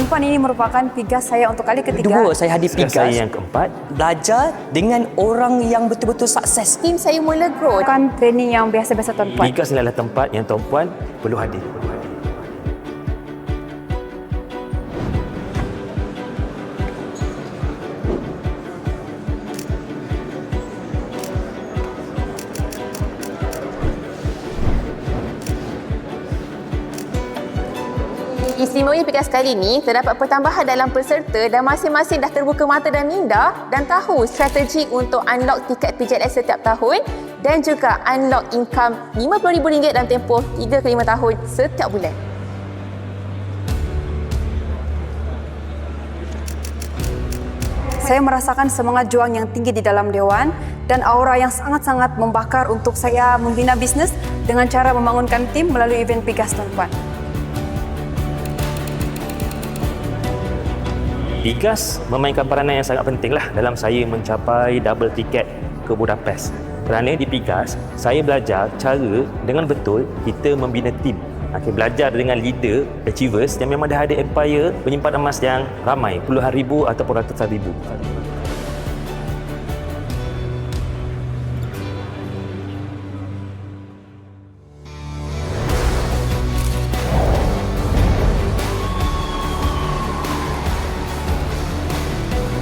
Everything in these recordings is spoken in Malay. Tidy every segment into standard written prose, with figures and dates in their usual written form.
Tuan ini merupakan pigas saya untuk kali ketiga. Kedua, saya hadir Pigas pigas. saya yang keempat. Belajar dengan orang yang betul-betul sukses. Tim saya mula grow. Bukan training yang biasa-biasa Tuan Puan. Pigas adalah tempat yang Tuan Puan perlu hadir. Istimewanya pigas kali ini, terdapat pertambahan dalam peserta dan masing-masing dah terbuka mata dan minda dan tahu strategi untuk unlock tiket PJLS setiap tahun dan juga unlock income RM50,000 dalam tempoh 3 ke 5 tahun setiap bulan. Saya merasakan semangat juang yang tinggi di dalam Dewan dan aura yang sangat-sangat membakar untuk saya membina bisnes dengan cara membangunkan tim melalui event pigas Tuan Puan. Pigas memainkan peranan yang sangat pentinglah dalam saya mencapai double tiket ke Budapest. Kerana di Pigas, saya belajar cara dengan betul kita membina tim. Belajar dengan leader, achievers yang memang dah ada empire penyimpan emas yang ramai, puluhan ribu ataupun ratusan ribu.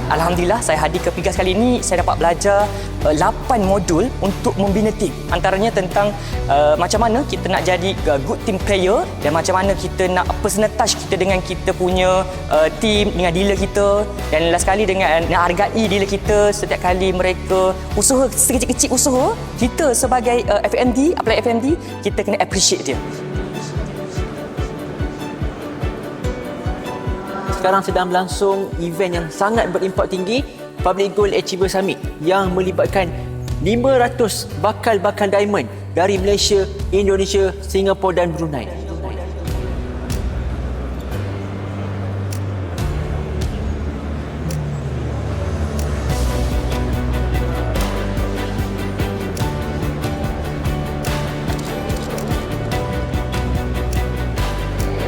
Alhamdulillah, saya hadir ke Pigas kali ini, saya dapat belajar 8 modul untuk membina tim. Antaranya tentang macam mana kita nak jadi good team player dan macam mana kita nak personal touch kita dengan kita punya tim, dengan dealer kita, dan last sekali dengan nak hargai dealer kita setiap kali mereka usaha sekecil-kecil usaha, kita sebagai FND, apply FND, kita kena appreciate dia. Sekarang sedang berlangsung event yang sangat berimpak tinggi, Public Gold Achiever Summit, yang melibatkan 500 bakal-bakal diamond dari Malaysia, Indonesia, Singapura dan Brunei.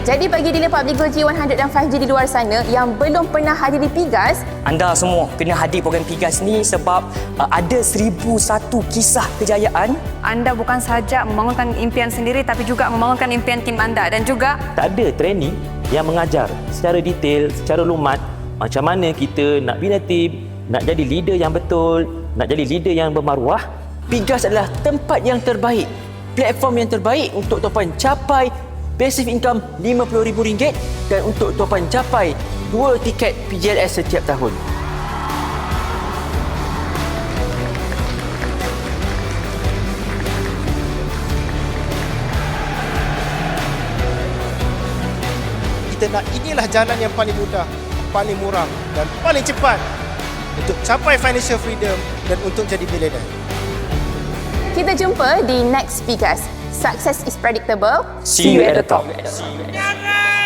Jadi bagi dealer Public Gold G100 dan 5G di luar sana yang belum pernah hadir di Pigas, Anda semua kena hadir program Pigas ni sebab ada 1001 kisah kejayaan. Anda bukan sahaja membangunkan impian sendiri tapi juga membangunkan impian tim anda dan juga Tak ada training yang mengajar secara detail, secara lumat macam mana kita nak bina tim, nak jadi leader yang betul, nak jadi leader yang bermaruah. Pigas adalah tempat yang terbaik, platform yang terbaik untuk Tuan Puan capai passive income RM50,000 dan untuk Tuan Puan capai 2 tiket PJLS setiap tahun. Kita nak inilah jalan yang paling mudah, paling murah dan paling cepat untuk capai financial freedom dan untuk jadi millionaire. kita jumpa di next Pigas. Success is predictable. See you at the top. Jangan!